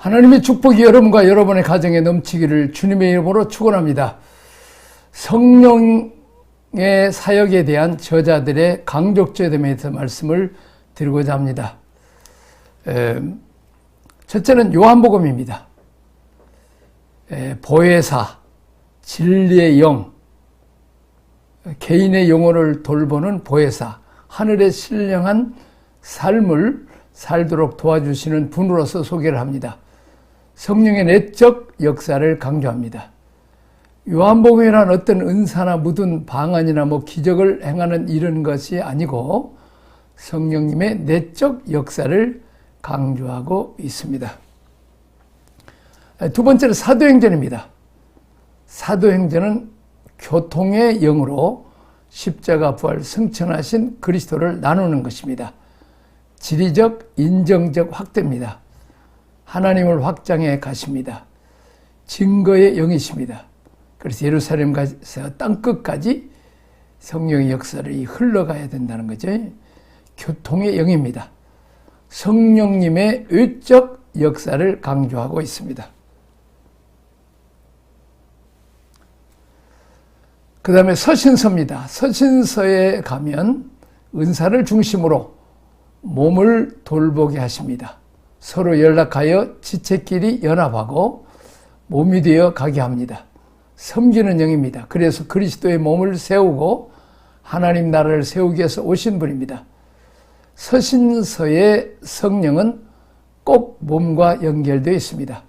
하나님의 축복이 여러분과 여러분의 가정에 넘치기를 주님의 이름으로 축원합니다. 성령의 사역에 대한 저자들의 강족점에 대해서 말씀을 드리고자 합니다. 첫째는 요한복음입니다. 보혜사, 진리의 영, 개인의 영혼을 돌보는 보혜사, 하늘의 신령한 삶을 살도록 도와주시는 분으로서 소개를 합니다. 성령의 내적 역사를 강조합니다. 요한복음이란 어떤 은사나 묻은 방언이나 기적을 행하는 이런 것이 아니고 성령님의 내적 역사를 강조하고 있습니다. 두 번째는 사도행전입니다. 사도행전은 교통의 영으로 십자가 부활 승천하신 그리스도를 나누는 것입니다. 지리적, 인정적 확대입니다. 하나님을 확장해 가십니다. 증거의 영이십니다. 그래서 예루살렘 가서 땅끝까지 성령의 역사를 흘러가야 된다는 거죠. 교통의 영입니다. 성령님의 외적 역사를 강조하고 있습니다. 그 다음에 서신서입니다. 서신서에 가면 은사를 중심으로 몸을 돌보게 하십니다. 서로 연락하여 지체끼리 연합하고 몸이 되어 가게 합니다. 섬기는 영입니다. 그래서 그리스도의 몸을 세우고 하나님 나라를 세우기 위해서 오신 분입니다. 서신서의 성령은 꼭 몸과 연결되어 있습니다.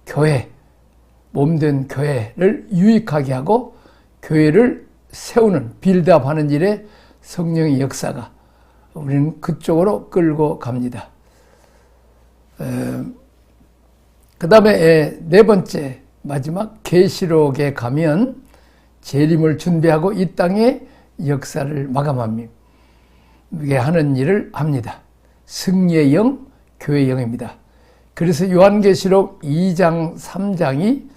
교회, 몸된 교회를 유익하게 하고 교회를 세우는, 빌드업하는 일에 성령의 역사가 우리는 그쪽으로 끌고 갑니다. 그 다음에 네 번째 마지막 계시록에 가면 재림을 준비하고 이 땅의 역사를 마감합니다. 이게 하는 일을 합니다. 승리의 영, 교회의 영입니다. 그래서 요한계시록 2장, 3장이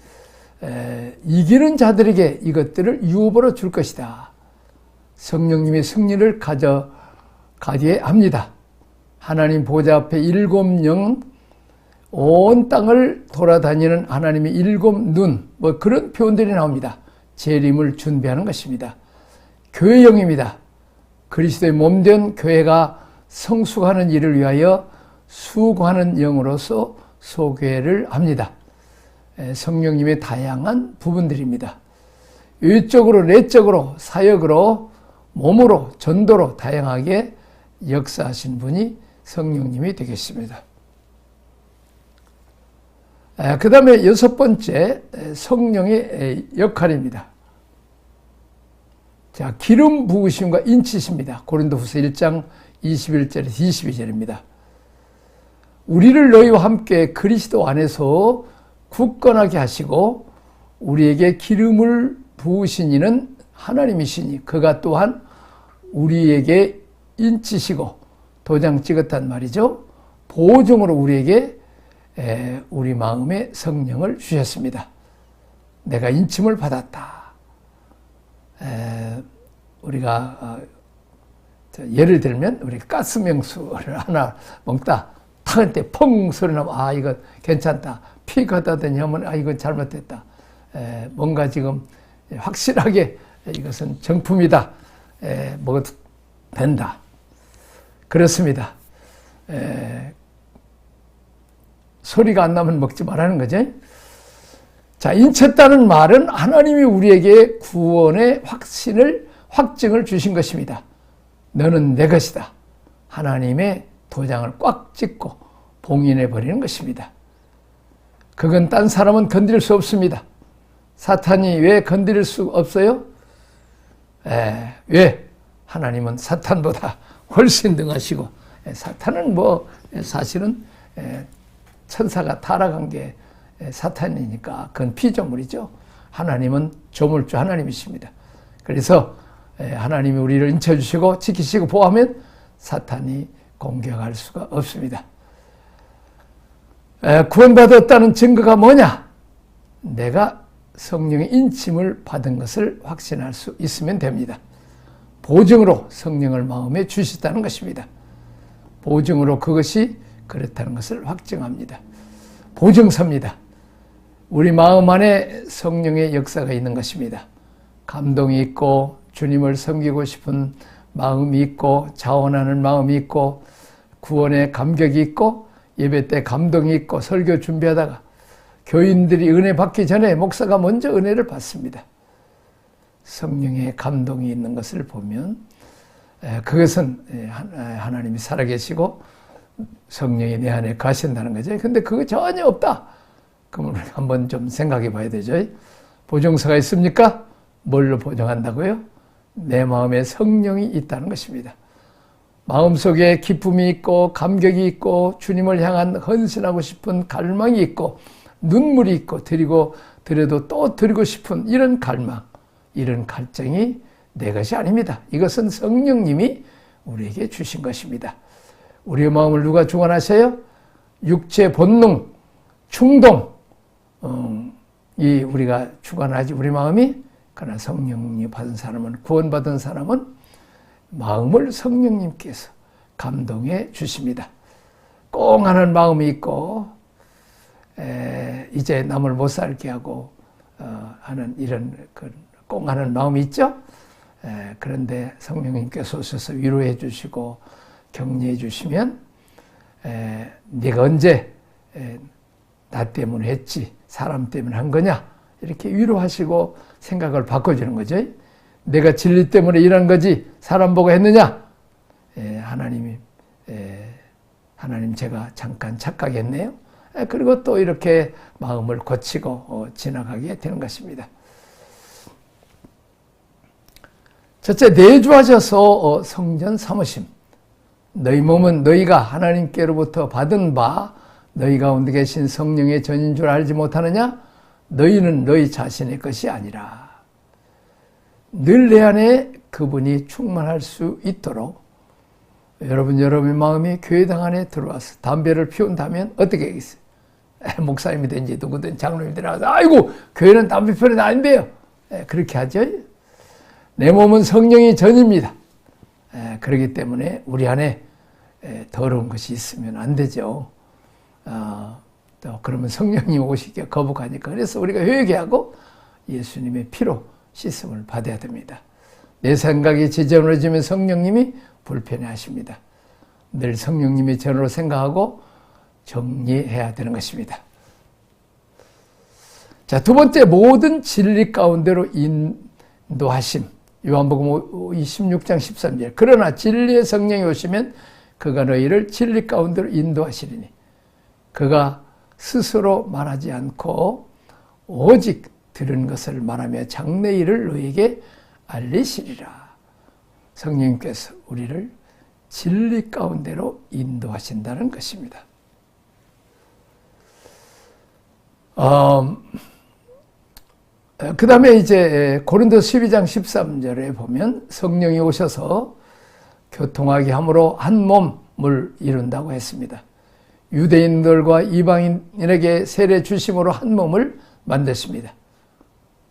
이기는 자들에게 이것들을 유업으로 줄 것이다. 성령님의 승리를 가져가게 합니다. 하나님 보좌 앞에 7영, 온 땅을 돌아다니는 하나님의 7눈, 그런 표현들이 나옵니다. 재림을 준비하는 것입니다. 교회의 영입니다. 그리스도의 몸된 교회가 성숙하는 일을 위하여 수고하는 영으로서 소개를 합니다. 성령님의 다양한 부분들입니다. 외적으로, 내적으로, 사역으로, 몸으로, 전도로 다양하게 역사하신 분이 성령님이 되겠습니다. 그 다음에 여섯 번째, 성령의 역할입니다. 자, 기름 부으심과 인치십니다. 고린도후서 1장 21절에서 22절입니다. 우리를 너희와 함께 그리스도 안에서 굳건하게 하시고 우리에게 기름을 부으신 이는 하나님이시니 그가 또한 우리에게 인치시고 도장 찍었단 말이죠. 보증으로 우리에게 우리 마음에 성령을 주셨습니다. 내가 인침을 받았다. 우리가 예를 들면 우리 가스명수를 하나 먹다 탁할 때 펑 소리 나면 이거 괜찮다. 피 걷다더니 하면 이거 잘못됐다. 뭔가 지금 확실하게 이것은 정품이다. 먹어도 된다. 그렇습니다. 소리가 안 나면 먹지 말라는 거죠. 자, 인쳤다는 말은 하나님이 우리에게 구원의 확증을 주신 것입니다. 너는 내 것이다. 하나님의 도장을 꽉 찍고 봉인해 버리는 것입니다. 그건 딴 사람은 건드릴 수 없습니다. 사탄이 왜 건드릴 수 없어요? 왜? 하나님은 사탄보다 훨씬 능하시고, 사탄은 사실은 천사가 타락한 게 사탄이니까 그건 피조물이죠. 하나님은 조물주 하나님이십니다. 그래서 하나님이 우리를 인쳐주시고 지키시고 보호하면 사탄이 공격할 수가 없습니다. 구원받았다는 증거가 뭐냐? 내가 성령의 인침을 받은 것을 확신할 수 있으면 됩니다. 보증으로 성령을 마음에 주셨다는 것입니다. 보증으로 그것이 그렇다는 것을 확증합니다. 보증서입니다. 우리 마음 안에 성령의 역사가 있는 것입니다. 감동이 있고 주님을 섬기고 싶은 마음이 있고 자원하는 마음이 있고 구원의 감격이 있고 예배 때 감동이 있고 설교 준비하다가 교인들이 은혜 받기 전에 목사가 먼저 은혜를 받습니다. 성령의 감동이 있는 것을 보면 그것은 하나님이 살아계시고 성령이 내 안에 가신다는 거죠. 근데 그거 전혀 없다. 그러면 한번 좀 생각해 봐야 되죠. 보증서가 있습니까? 뭘로 보증한다고요? 내 마음에 성령이 있다는 것입니다. 마음속에 기쁨이 있고 감격이 있고 주님을 향한 헌신하고 싶은 갈망이 있고 눈물이 있고 드려도 또 드리고 싶은 이런 갈망, 이런 갈증이 내 것이 아닙니다. 이것은 성령님이 우리에게 주신 것입니다. 우리의 마음을 누가 주관하세요? 육체 본능, 충동, 이 우리가 주관하지 우리 마음이. 그러나 성령님 받은 사람은, 구원받은 사람은 마음을 성령님께서 감동해 주십니다. 꽁하는 마음이 있고 이제 남을 못 살게 하고 하는 이런 꽁하는 마음이 있죠. 그런데 성령님께서 오셔서 위로해 주시고 격려해 주시면 네가 언제 나 때문에 했지 사람 때문에 한 거냐 이렇게 위로하시고 생각을 바꿔주는 거죠. 내가 진리 때문에 일한 거지 사람 보고 했느냐? 하나님 제가 잠깐 착각했네요. 그리고 또 이렇게 마음을 고치고 지나가게 되는 것입니다. 첫째, 내주하셔서 성전 삼으심. 너희 몸은 너희가 하나님께로부터 받은 바 너희 가운데 계신 성령의 전인 줄 알지 못하느냐? 너희는 너희 자신의 것이 아니라 늘 내 안에 그분이 충만할 수 있도록 여러분의 마음이 교회당 안에 들어와서 담배를 피운다면 어떻게 하겠어요? 목사님이 된지 누구든 장로님이 들어와서 아이고 교회는 담배 피우는 데 아닌데요. 그렇게 하죠. 내 몸은 성령이 전입니다. 그렇기 때문에 우리 안에 더러운 것이 있으면 안 되죠. 또 그러면 성령님 오시기가 거북하니까. 그래서 우리가 회개하고 예수님의 피로 씻음을 받아야 됩니다. 내 생각이 지저분해지면 성령님이 불편해 하십니다. 늘 성령님이 전으로 생각하고 정리해야 되는 것입니다. 자, 두 번째, 모든 진리 가운데로 인도하심. 요한복음 26장 13절. 그러나 진리의 성령이 오시면 그가 너희를 진리 가운데로 인도하시리니 그가 스스로 말하지 않고 오직 들은 것을 말하며 장래일을 너희에게 알리시리라. 성령님께서 우리를 진리 가운데로 인도하신다는 것입니다. 그 다음에 이제 고린도서 12장 13절에 보면 성령이 오셔서 교통하게 함으로 한 몸을 이룬다고 했습니다. 유대인들과 이방인에게 세례 주심으로 한 몸을 만드십니다.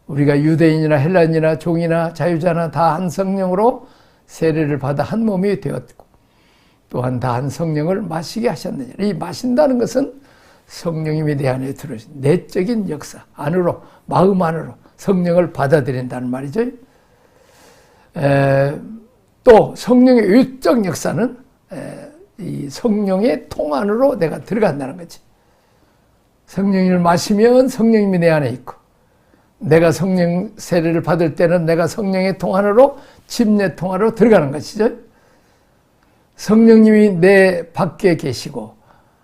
우리가 유대인이나 헬라인이나 종이나 자유자나 다 한 성령으로 세례를 받아 한 몸이 되었고 또한 다 한 성령을 마시게 하셨느니라. 이 마신다는 것은 성령님이 내 안에 들어오신 내적인 역사 안으로 마음 안으로 성령을 받아들인다는 말이죠. 또 성령의 외적 역사는 이 성령의 통 안으로 내가 들어간다는 거지. 성령님을 마시면 성령님이 내 안에 있고 내가 성령 세례를 받을 때는 내가 성령의 통 안으로 침례 통 안으로 들어가는 것이죠. 성령님이 내 밖에 계시고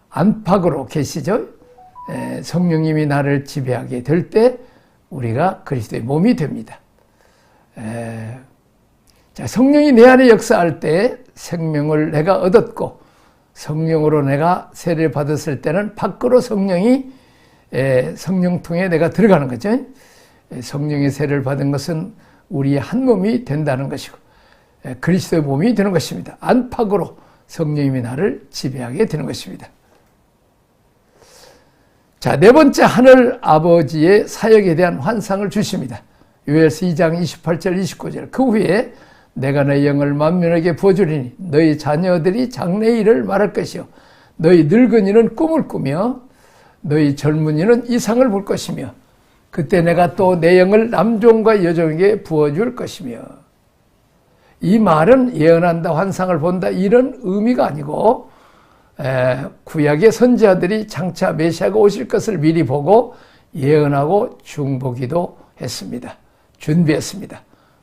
안팎으로 계시죠. 성령님이 나를 지배하게 될 때 우리가 그리스도의 몸이 됩니다. 자, 성령이 내 안에 역사할 때 생명을 내가 얻었고 성령으로 내가 세례를 받았을 때는 밖으로 성령이 성령통에 내가 들어가는 거죠. 성령의 세례를 받은 것은 우리의 한 몸이 된다는 것이고 그리스도의 몸이 되는 것입니다. 안팎으로 성령님이 나를 지배하게 되는 것입니다. 자, 네 번째, 하늘 아버지의 사역에 대한 환상을 주십니다. 요엘서 2장 28절 29절. 그 후에 내가 너희 영을 만민에게 부어주리니 너희 자녀들이 장래일을 말할 것이요 너희 늙은이는 꿈을 꾸며 너희 젊은이는 이상을 볼 것이며 그때 내가 또 내 영을 남종과 여종에게 부어줄 것이며. 이 말은 예언한다, 환상을 본다 이런 의미가 아니고 구약의 선지자들이 장차 메시아가 오실 것을 미리 보고 예언하고 중보기도 했습니다. 준비했습니다.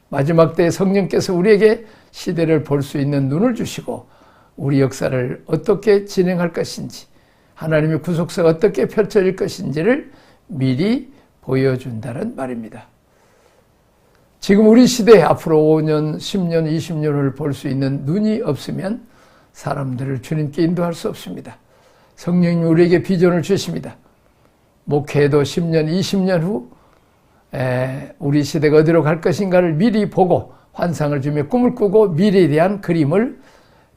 마지막 때에 성령께서 우리에게 시대를 볼 수 있는 눈을 주시고 우리 역사를 어떻게 진행할 것인지, 하나님의 구속사가 어떻게 펼쳐질 것인지를 미리 보여준다는 말입니다. 지금 우리 시대에 앞으로 5년, 10년, 20년을 볼 수 있는 눈이 없으면 사람들을 주님께 인도할 수 없습니다. 성령님이 우리에게 비전을 주십니다. 목회도 10년, 20년 후 우리 시대가 어디로 갈 것인가를 미리 보고 환상을 주며 꿈을 꾸고 미래에 대한 그림을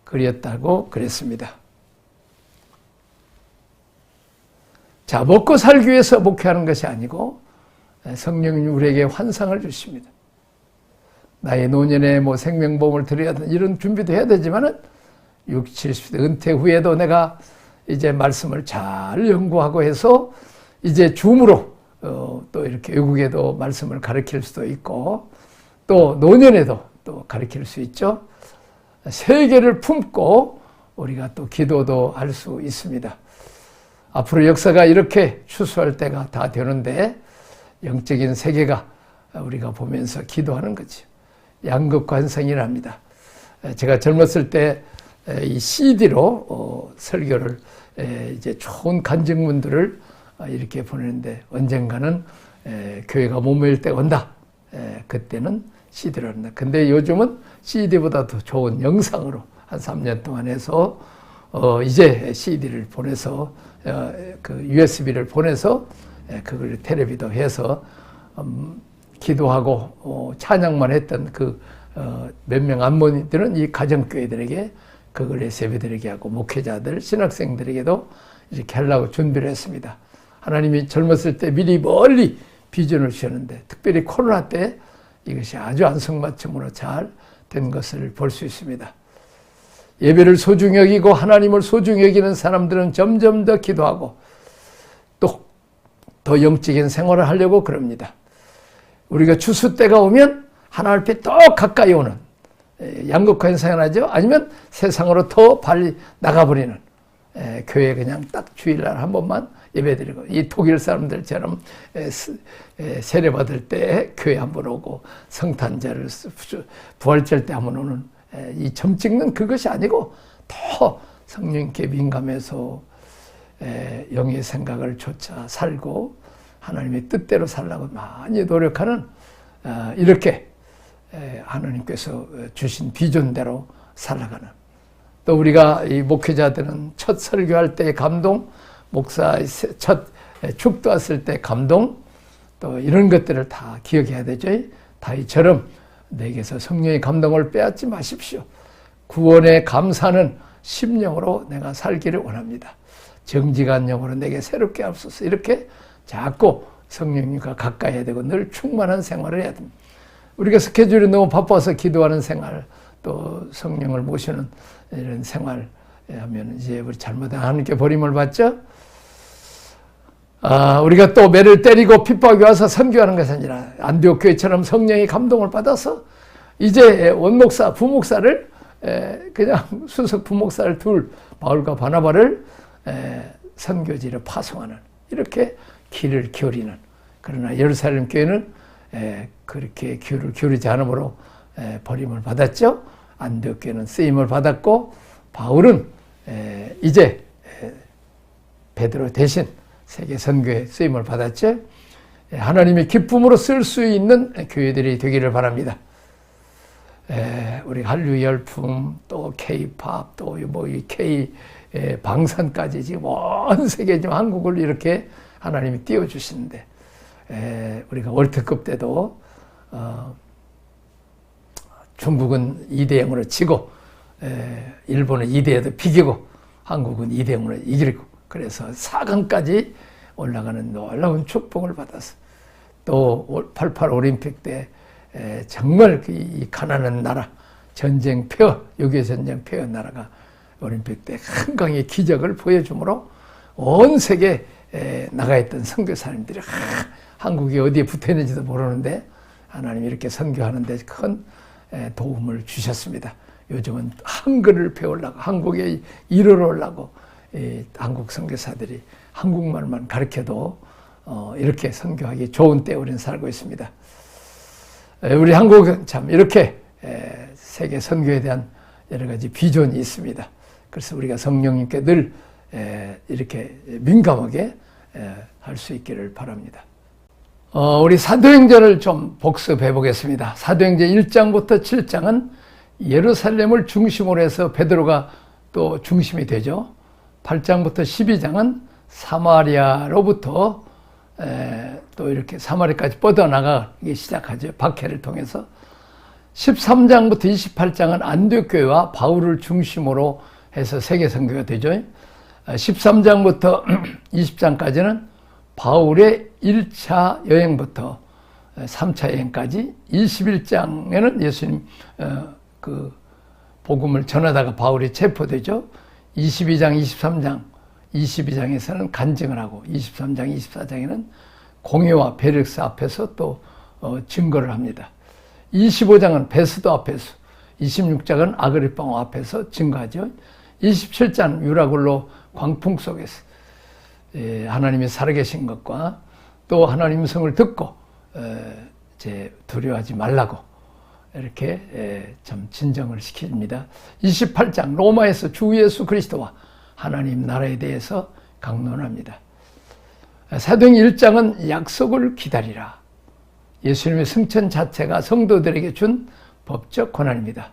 그렸다고 그랬습니다. 자, 먹고 살기 위해서 목회하는 것이 아니고 성령님이 우리에게 환상을 주십니다. 나의 노년에 생명보험을 드려야 되는 이런 준비도 해야 되지만은 60, 70대 은퇴 후에도 내가 이제 말씀을 잘 연구하고 해서 이제 줌으로 또 이렇게 외국에도 말씀을 가르칠 수도 있고 또 노년에도 또 가르칠 수 있죠. 세계를 품고 우리가 또 기도도 할 수 있습니다. 앞으로 역사가 이렇게 추수할 때가 다 되는데 영적인 세계가 우리가 보면서 기도하는 거죠. 양극관성이랍니다. 제가 젊었을 때 이 CD로 설교를 이제 좋은 간증문들을 이렇게 보내는데 언젠가는 교회가 못 모일 때가 온다. 그때는 CD로 한다. 근데 요즘은 CD보다 더 좋은 영상으로 한 3년 동안 해서 이제 CD를 보내서 그 USB를 보내서 그걸 텔레비도 해서 기도하고 찬양만 했던 그 몇 명 안모님들은 이 가정교회들에게 그걸 세배드리게 하고 목회자들, 신학생들에게도 이렇게 하려고 준비를 했습니다. 하나님이 젊었을 때 미리 멀리 비전을 주셨는데 특별히 코로나 때 이것이 아주 안성맞춤으로 잘 된 것을 볼 수 있습니다. 예배를 소중히 여기고 하나님을 소중히 여기는 사람들은 점점 더 기도하고 또 더 영적인 생활을 하려고 그럽니다. 우리가 추수 때가 오면 하나님 앞에 더 가까이 오는 양극화인 생활하죠. 아니면 세상으로 더 빨리 나가버리는 교회 그냥 딱 주일날 한 번만 예배드리고 이 독일 사람들처럼 세례받을 때 교회 한번 오고 성탄절을 부활절 때 한번 오는 이 점 찍는 그것이 아니고 더 성령께 민감해서 영의 생각을 쫓아 살고 하나님의 뜻대로 살라고 많이 노력하는 이렇게 하나님께서 주신 비전대로 살아가는 또 우리가 이 목회자들은 첫 설교할 때의 감동, 목사의 첫 축도했을 때 감동 또 이런 것들을 다 기억해야 되죠. 다윗처럼 내게서 성령의 감동을 빼앗지 마십시오. 구원의 감사는 심령으로 내가 살기를 원합니다. 정직한 영으로 내게 새롭게 하옵소서. 이렇게 자꾸 성령님과 가까이 해야 되고 늘 충만한 생활을 해야 됩니다. 우리가 스케줄이 너무 바빠서 기도하는 생활 또 성령을 모시는 이런 생활 하면 이제 우리 잘못한 하나님께 버림을 받죠. 우리가 또 매를 때리고 핍박이 와서 선교하는 것이 아니라 안디옥 교회처럼 성령의 감동을 받아서 이제 원목사, 부목사를 그냥 수석 부목사를 둘 바울과 바나바를 선교지로 파송하는 이렇게 길을 기울이는 그러나 예루살렘 교회는 그렇게 귀를 기울이지 않으므로 버림을 받았죠. 안디옥 교회는 쓰임을 받았고 바울은 이제 베드로 대신 세계 선교에 쓰임을 받았죠. 하나님의 기쁨으로 쓸 수 있는 교회들이 되기를 바랍니다. 우리 한류 열풍 또 K-팝 또 이 K 방산까지 지금 온 세계 지금 한국을 이렇게 하나님이 띄워주시는데 우리가 월드컵 때도 중국은 2대0으로 지고 일본은 2대2도 비기고 한국은 2대0으로 이기고 그래서 4강까지 올라가는 놀라운 축복을 받아서 또 88 올림픽 때 정말 이 가난한 나라 전쟁 폐허 6.25 전쟁 폐허 나라가 올림픽 때 한강의 기적을 보여주므로 온 세계 나가 있던 선교사님들이 한국이 어디에 붙어 있는지도 모르는데 하나님이 이렇게 선교하는 데 큰 도움을 주셨습니다. 요즘은 한글을 배우려고, 한국에 이르러려고 한국 선교사들이 한국말만 가르쳐도 이렇게 선교하기 좋은 때에 우리는 살고 있습니다. 우리 한국은 참 이렇게 세계 선교에 대한 여러 가지 비전이 있습니다. 그래서 우리가 성령님께 늘 이렇게 민감하게 할 수 있기를 바랍니다. 우리 사도행전을 좀 복습해 보겠습니다. 사도행전 1장부터 7장은 예루살렘을 중심으로 해서 베드로가 또 중심이 되죠. 8장부터 12장은 사마리아로부터 또 이렇게 사마리아까지 뻗어나가기 시작하죠. 박해를 통해서. 13장부터 28장은 안디옥교회와 바울을 중심으로 해서 세계 선교가 되죠. 13장부터 20장까지는 바울의 1차 여행부터 3차 여행까지, 21장에는 예수님 그 복음을 전하다가 바울이 체포되죠. 22장, 23장, 22장에서는 간증을 하고 23장, 24장에는 공회와 베르스 앞에서 또 증거를 합니다. 25장은 베스도 앞에서, 26장은 아그리빵 앞에서 증거하죠. 27장은 유라굴로 광풍 속에서 하나님이 살아계신 것과 또 하나님 성을 듣고 이제 두려워하지 말라고 이렇게 참 진정을 시킵니다. 28장 로마에서 주 예수 그리스도와 하나님 나라에 대해서 강론합니다. 사도행전 1장은 약속을 기다리라. 예수님의 승천 자체가 성도들에게 준 법적 권한입니다.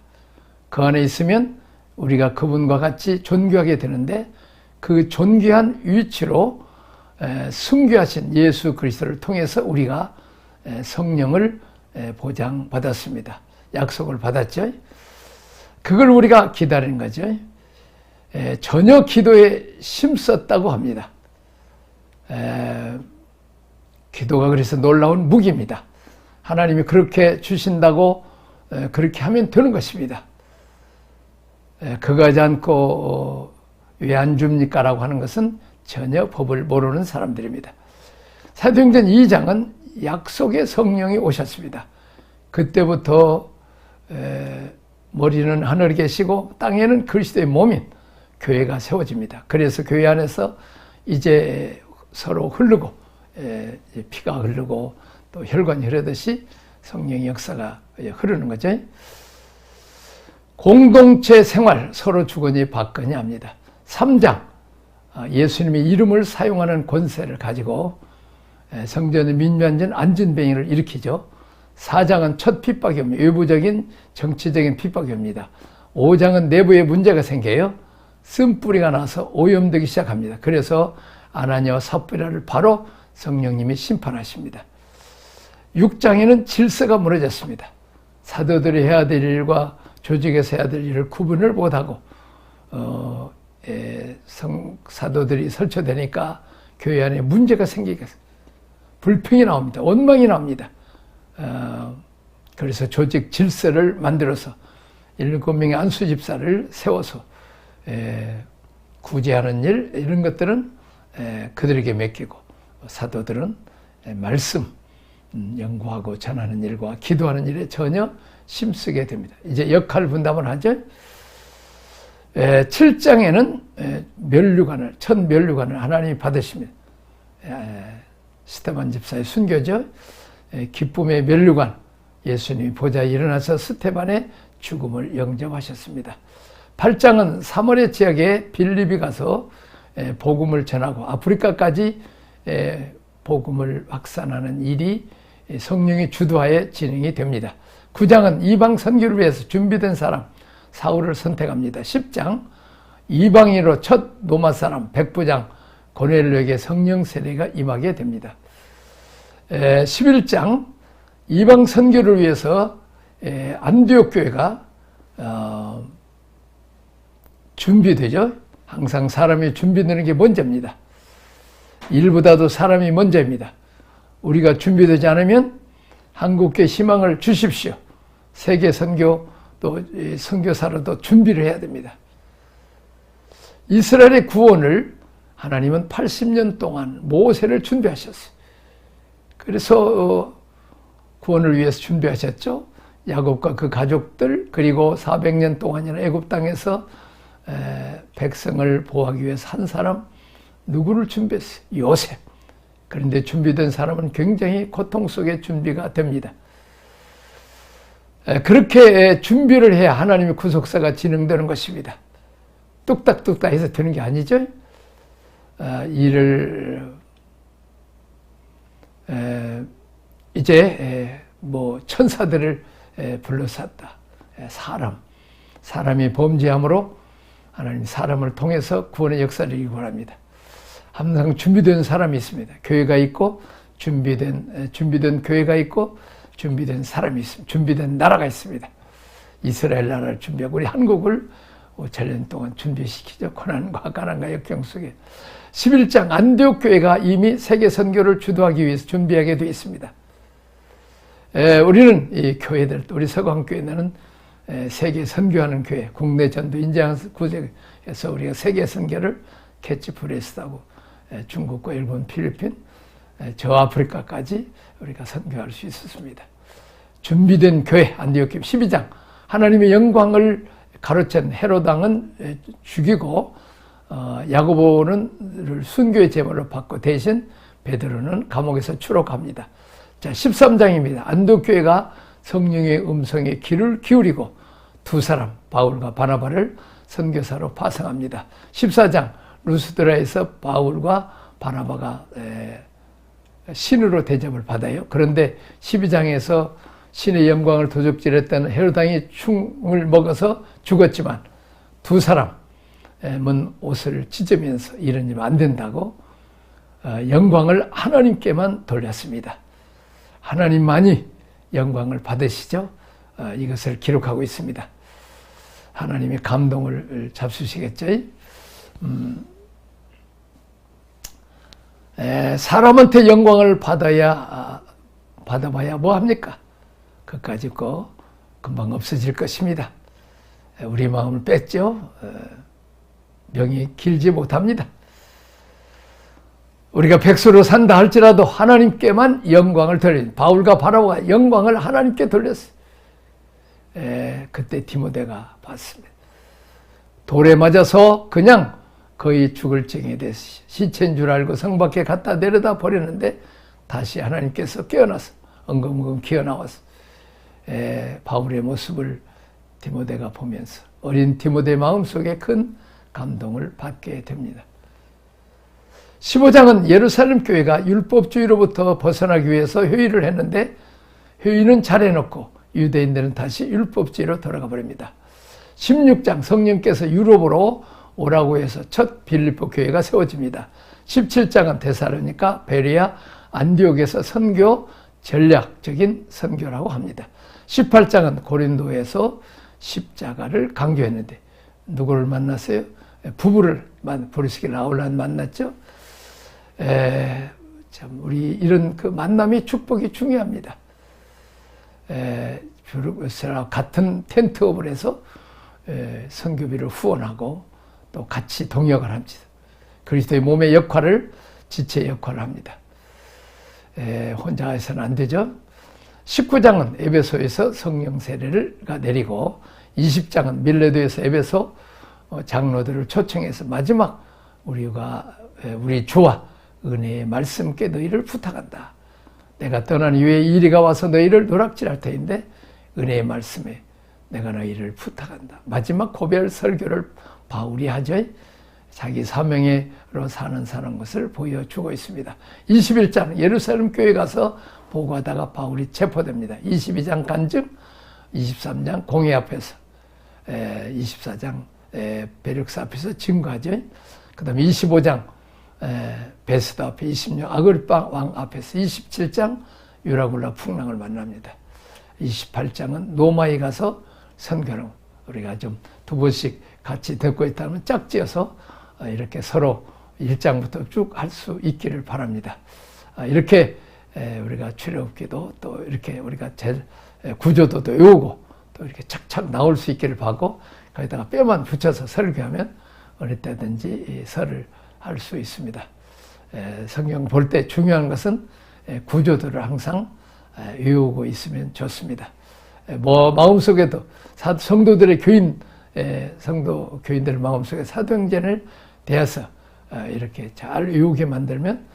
그 안에 있으면 우리가 그분과 같이 존귀하게 되는데 그 존귀한 위치로 순교하신 예수 그리스도를 통해서 우리가 성령을 보장받았습니다. 약속을 받았죠. 그걸 우리가 기다리는 거죠. 전혀 기도에 힘썼다고 합니다. 기도가 그래서 놀라운 무기입니다. 하나님이 그렇게 주신다고 그렇게 하면 되는 것입니다. 그거 하지 않고 왜 안 줍니까? 라고 하는 것은 전혀 법을 모르는 사람들입니다. 사도행전 2장은 약속의 성령이 오셨습니다. 그때부터 머리는 하늘에 계시고 땅에는 그리스도의 몸인 교회가 세워집니다. 그래서 교회 안에서 이제 서로 흐르고 피가 흐르고 또 혈관이 흐르듯이 성령의 역사가 흐르는 거죠. 공동체 생활 서로 주거니 받거니 합니다. 3장 예수님의 이름을 사용하는 권세를 가지고 성전의 민면전 안진뱅이를 일으키죠. 4장은 첫 핍박이 옵니다. 외부적인 정치적인 핍박이 옵니다. 5장은 내부에 문제가 생겨요. 쓴뿌리가 나서 오염되기 시작합니다. 그래서 아나니아와 삽비라를 바로 성령님이 심판하십니다. 6장에는 질서가 무너졌습니다. 사도들이 해야 될 일과 조직에서 해야 될 일을 구분을 못하고 사도들이 설쳐되니까 교회 안에 문제가 생기게 불평이 나옵니다. 원망이 나옵니다. 그래서 조직 질서를 만들어서 7명의 안수 집사를 세워서 구제하는 일 이런 것들은 그들에게 맡기고 사도들은 말씀 연구하고 전하는 일과 기도하는 일에 전혀 힘쓰게 됩니다. 이제 역할 분담을 하죠. 7장에는 첫 면류관을 하나님이 받으십니다. 스테반 집사의 순교죠. 기쁨의 면류관, 예수님이 보좌에 일어나서 스테반의 죽음을 영접하셨습니다. 8장은 사마리아 지역에 빌립이 가서 복음을 전하고 아프리카까지 복음을 확산하는 일이 성령의 주도하에 진행이 됩니다. 9장은 이방 선교를 위해서 준비된 사람 사울을 선택합니다. 10장 이방인으로 첫 로마 사람 백부장 고넬료에게 성령 세례가 임하게 됩니다. 11장 이방 선교를 위해서 안디옥 교회가 준비되죠. 항상 사람이 준비되는 게 먼저입니다. 일보다도 사람이 먼저입니다. 우리가 준비되지 않으면 한국교회 희망을 주십시오. 세계 선교 또 선교사로도 준비를 해야 됩니다. 이스라엘의 구원을 하나님은 80년 동안 모세를 준비하셨어요. 그래서 구원을 위해서 준비하셨죠. 야곱과 그 가족들, 그리고 400년 동안이나 애굽 땅에서 백성을 보호하기 위해서 한 사람, 누구를 준비했어요? 요셉. 그런데 준비된 사람은 굉장히 고통 속에 준비가 됩니다. 그렇게 준비를 해야 하나님의 구속사가 진행되는 것입니다. 뚝딱뚝딱 해서 되는 게 아니죠. 이를 이제 뭐 천사들을 불러쌌다. 사람이 범죄함으로 하나님 사람을 통해서 구원의 역사를 일궈합니다. 항상 준비된 사람이 있습니다. 교회가 있고 준비된 교회가 있고 준비된 사람이 있습니다. 준비된 나라가 있습니다. 이스라엘 나라를 준비하고 우리 한국을 5천년 동안 준비시키죠. 고난과 가난과 역경 속에. 11장 안디옥 교회가 이미 세계 선교를 주도하기 위해서 준비하게 되어 있습니다. 우리는 이 교회들, 우리 서강교회는 세계 선교하는 교회, 국내 전도 인장 구제에서 우리가 세계 선교를 캐치프레스하고 중국과 일본, 필리핀, 저 아프리카까지 우리가 선교할 수 있었습니다. 준비된 교회 안디옥 교회 12장 하나님의 영광을 가로챈 헤롯 왕은 죽이고 야고보는 순교의 제물로 받고 대신 베드로는 감옥에서 추록합니다. 자, 13장입니다. 안디옥 교회가 성령의 음성에 귀를 기울이고 두 사람 바울과 바나바를 선교사로 파송합니다. 14장 루스드라에서 바울과 바나바가 신으로 대접을 받아요. 그런데 12장에서 신의 영광을 도적질했다는 헤롯 왕이 충을 먹어서 죽었지만 두 사람은 옷을 찢으면서 이런 일 안 된다고 영광을 하나님께만 돌렸습니다. 하나님만이 영광을 받으시죠. 이것을 기록하고 있습니다. 하나님의 감동을 잡수시겠죠. 사람한테 영광을 받아봐야 뭐합니까? 그까짓 거 금방 없어질 것입니다. 우리 마음을 뺐죠. 명이 길지 못합니다. 우리가 백수로 산다 할지라도 하나님께만 영광을 돌린 바울과 바나바가 영광을 하나님께 돌렸어요. 그때 디모데가 봤습니다. 돌에 맞아서 그냥 거의 죽을 징에 됐어. 시체인 줄 알고 성 밖에 갖다 내려다 버렸는데 다시 하나님께서 깨어나서 엉금엉금 기어나와서 바울의 모습을 디모데가 보면서 어린 디모데 마음속에 큰 감동을 받게 됩니다. 15장은 예루살렘 교회가 율법주의로부터 벗어나기 위해서 회의를 했는데 회의는 잘해놓고 유대인들은 다시 율법주의로 돌아가 버립니다. 16장 성령께서 유럽으로 오라고 해서 첫 빌립보 교회가 세워집니다. 17장은 데살로니가, 베레아, 안디옥에서 선교, 전략적인 선교라고 합니다. 18장은 고린도에서 십자가를 강조했는데 누구를 만났어요? 부부를 브리스길라 아울란 만났죠. 참 우리 이런 그 만남이 축복이 중요합니다. 같은 텐트업을 해서 선교비를 후원하고 또 같이 동역을 합니다. 그리스도의 몸의 역할을 지체 역할을 합니다. 혼자 해서는 안 되죠. 19장은 에베소에서 성령 세례가 내리고 20장은 밀레도에서 에베소 장로들을 초청해서 마지막 우리 주와 은혜의 말씀께 너희를 부탁한다. 내가 떠난 이후에 이리가 와서 너희를 누락질할 터인데 은혜의 말씀에 내가 너희를 부탁한다. 마지막 고별 설교를 바울이 하죠. 자기 사명으로 사는 것을 보여주고 있습니다. 21장 예루살렘 교회 가서 보고하다가 바울이 체포됩니다. 22장 간증, 23장 공회 앞에서, 24장 베룩스 앞에서 증거하죠. 그 다음에 25장 베스도 앞에, 26장 아그리파 왕 앞에서, 27장 유라굴라 풍랑을 만납니다. 28장은 로마에 가서 선교를 우리가 좀 두 번씩 같이 듣고 있다면 짝지어서 이렇게 서로 1장부터 쭉 할 수 있기를 바랍니다. 이렇게 우리가 출애굽기도 또 이렇게 우리가 구조도 또 외우고 또 이렇게 착착 나올 수 있기를 바라고 거기다가 뼈만 붙여서 설교하면 어느 때든지 이 설을 할 수 있습니다. 성경 볼 때 중요한 것은 구조들을 항상 외우고 있으면 좋습니다. 뭐 마음속에도 성도들의 성도 교인들의 마음속에 사도행전을 대해서 이렇게 잘 외우게 만들면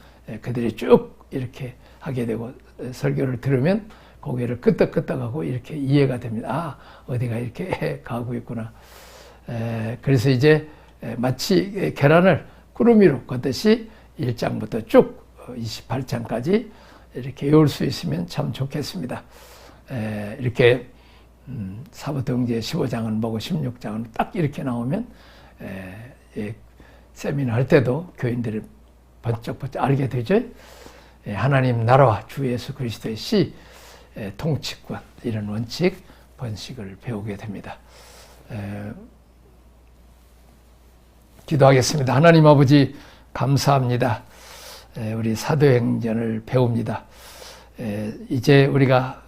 그들이 쭉 이렇게 하게 되고 설교를 들으면 고개를 끄덕끄덕하고 이렇게 이해가 됩니다. 어디가 이렇게 가고 있구나. 그래서 이제 마치 계란을 구름 위로 걷듯이 1장부터 쭉 28장까지 이렇게 외울 수 있으면 참 좋겠습니다. 이렇게 사도행전 15장은 뭐고 16장은 딱 이렇게 나오면 세미나 할 때도 교인들이 번쩍번쩍 알게 되죠. 하나님 나라와 주 예수 그리스도의 시, 통치권 이런 원칙, 번식을 배우게 됩니다. 기도하겠습니다. 하나님 아버지 감사합니다. 우리 사도행전을 배웁니다. 이제 우리가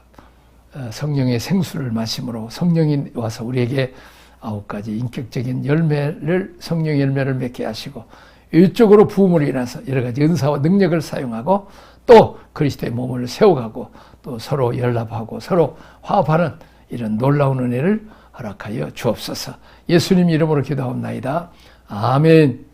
성령의 생수를 마심으로 성령이 와서 우리에게 9가지 인격적인 열매를, 성령 열매를 맺게 하시고 일적으로 부음으로 인해서 여러 가지 은사와 능력을 사용하고 또 그리스도의 몸을 세워가고 또 서로 연합하고 서로 화합하는 이런 놀라운 은혜를 허락하여 주옵소서. 예수님 이름으로 기도하옵나이다. 아멘.